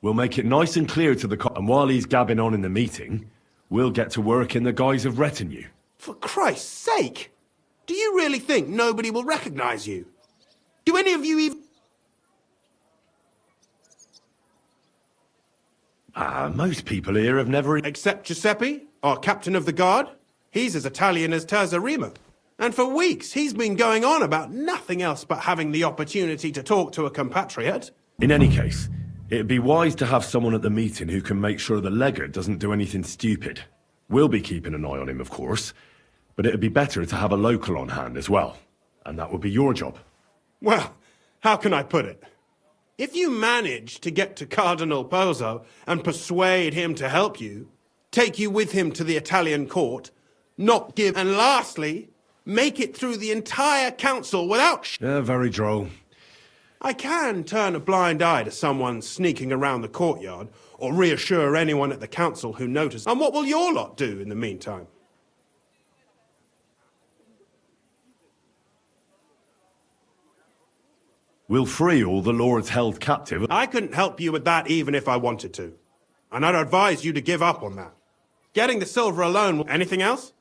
We'll make it nice and clear to the and while he's gabbing on in the meeting, we'll get to work in the guise of retinue. For Christ's sake! Do you really think nobody will recognize you? Do any of you even... Most people here have never... Except Giuseppe, our captain of the guard. He's as Italian as Terzarima. And for weeks, he's been going on about nothing else but having the opportunity to talk to a compatriot. In any case, it'd be wise to have someone at the meeting who can make sure the legate doesn't do anything stupid. We'll be keeping an eye on him, of course, but it'd be better to have a local on hand as well. And that would be your job. Well, how can I put it? If you manage to get to Cardinal Pozzo and persuade him to help you, take you with him to the Italian court, not give... And lastly, make it through the entire council without... Yeah, very droll. I can turn a blind eye to someone sneaking around the courtyard, or reassure anyone at the council who noticed. And what will your lot do in the meantime? We'll free all the lords held captive. I couldn't help you with that even if I wanted to. And I'd advise you to give up on that. Getting the silver alone will... Anything else?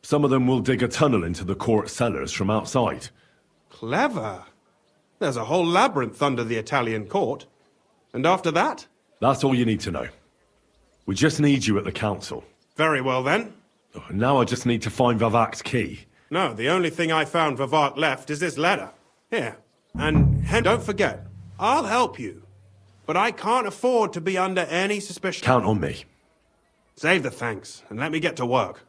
Some of them will dig a tunnel into the court cellars from outside. Clever. There's a whole labyrinth under the Italian court. And after that? That's all you need to know. We just need you at the council. Very well then. Now I just need to find Vavak's key. No, the only thing I found Vavak left is this letter. Here. And don't forget, I'll help you. But I can't afford to be under any suspicion. Count on me. Save the thanks, and let me get to work.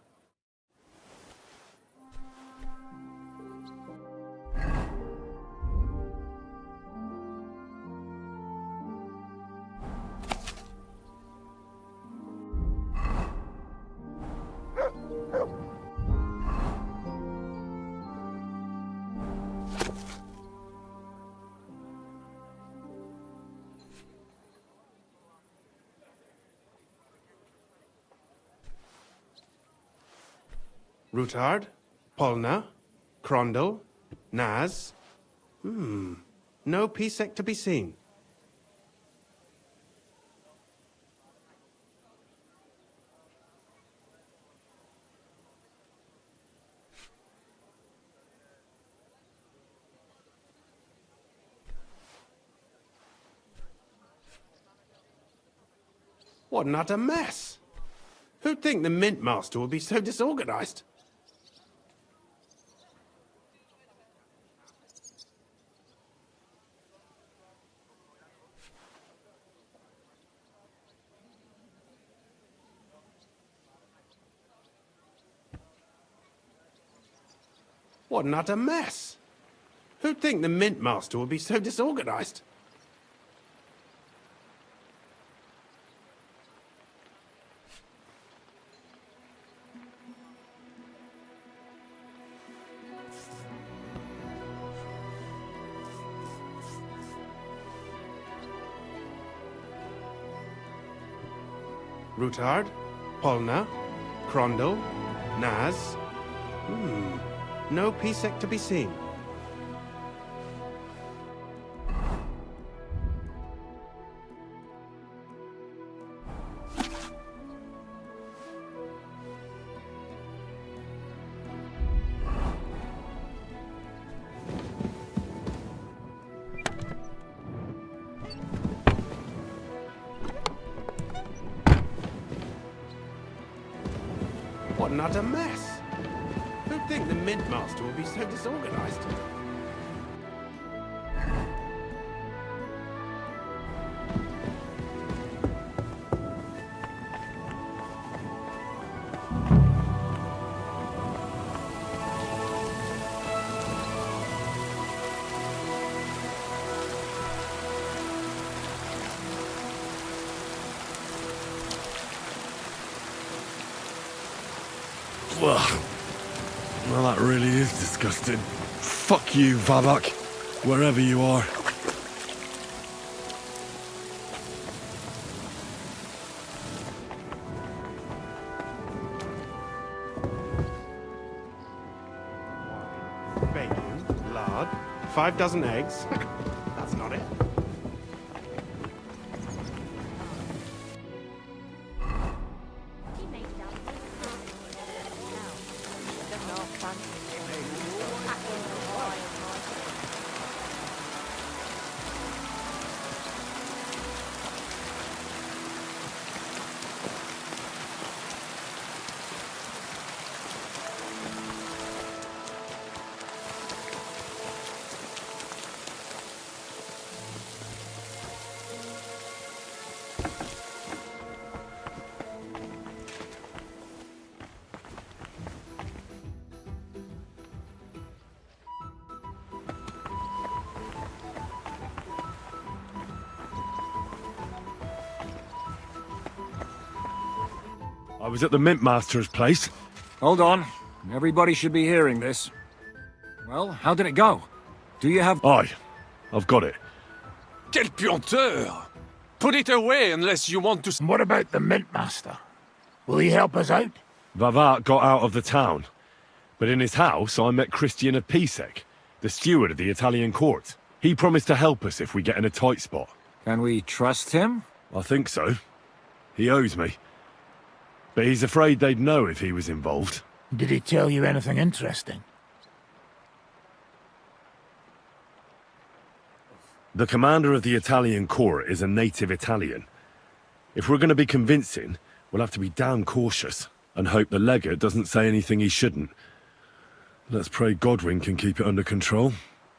Rutard, Polna, Crondel, Naz. No Pisek to be seen. What an utter mess! Who'd think the Mint Master would be so disorganized? What an utter mess! Who'd think the Mint Master would be so disorganized? Rutard, Polna, Crondel, Naz. No Pisek to be seen. What an utter mess! Who'd think the Mint Master would be so disorganized? Well, that really is disgusting. Fuck you, Vavak, wherever you are. Bacon, lard, 5 dozen eggs. That's not it. I was at the Mint Master's place. Hold on. Everybody should be hearing this. Well, how did it go? Do you have... Aye, I've got it. Quel puanteur! Put it away unless you want to... And what about the Mint Master? Will he help us out? Vavat got out of the town. But in his house, I met Christian of Pisek, the steward of the Italian court. He promised to help us if we get in a tight spot. Can we trust him? I think so. He owes me. But he's afraid they'd know if he was involved. Did he tell you anything interesting? The commander of the Italian court is a native Italian. If we're going to be convincing, we'll have to be damn cautious and hope the legate doesn't say anything he shouldn't. Let's pray Godwin can keep it under control.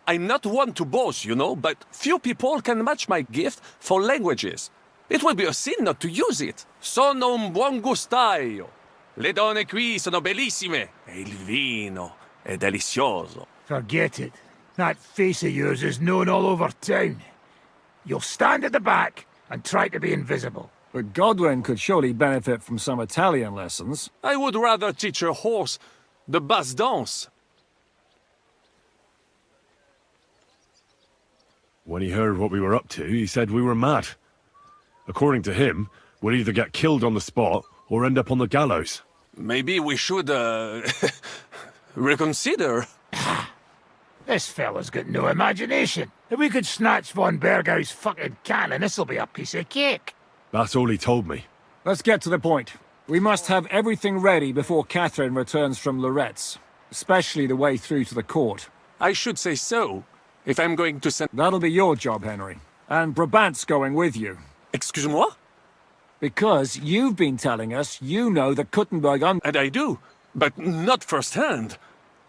I'm not one to boast, you know, but few people can match my gift for languages. It would be a sin not to use it. Sono un buon gustaio. Le donne qui sono bellissime. E il vino è delizioso. Forget it. That face of yours is known all over town. You'll stand at the back and try to be invisible. But Godwin could surely benefit from some Italian lessons. I would rather teach a horse the basse danse. When he heard what we were up to, he said we were mad. According to him, we'll either get killed on the spot or end up on the gallows. Maybe we should, reconsider. This fella's got no imagination. If we could snatch von Bergau's fucking cannon, this'll be a piece of cake. That's all he told me. Let's get to the point. We must have everything ready before Catherine returns from Loretz, especially the way through to the court. I should say so, if I'm going to send... That'll be your job, Henry. And Brabant's going with you. Excuse-moi? Because you've been telling us you know the Kuttenberg And I do, but not firsthand.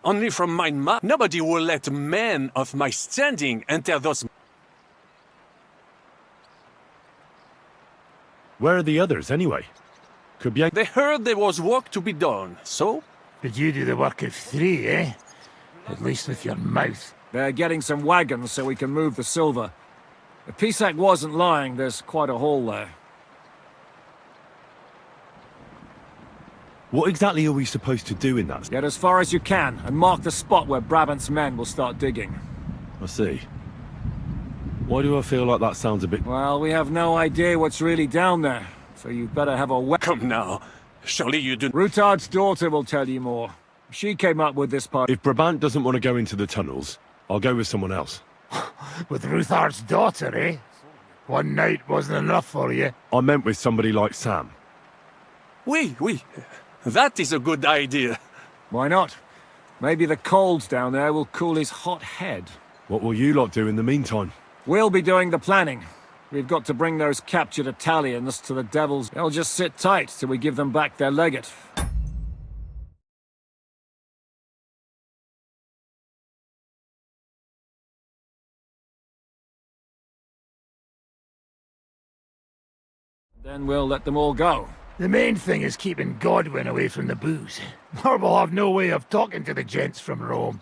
Only from my map. Nobody will let men of my standing enter those... Where are the others, anyway? Could be... They heard there was work to be done, so... Did you do the work of 3, eh? At least with your mouth. They're getting some wagons so we can move the silver. If Pisek wasn't lying, there's quite a haul there. What exactly are we supposed to do in that? Get as far as you can, and mark the spot where Brabant's men will start digging. I see. Why do I feel like that sounds a bit... Well, we have no idea what's really down there, so you'd better have a Come now. Surely you do... Rutard's daughter will tell you more. She came up with this part. If Brabant doesn't want to go into the tunnels, I'll go with someone else. With Ruthar's daughter, eh? One night wasn't enough for you. I meant with somebody like Sam. Oui. That is a good idea. Why not? Maybe the cold down there will cool his hot head. What will you lot do in the meantime? We'll be doing the planning. We've got to bring those captured Italians to the devils. They'll just sit tight till we give them back their legate. Then we'll let them all go. The main thing is keeping Godwin away from the booze. Or we'll have no way of talking to the gents from Rome.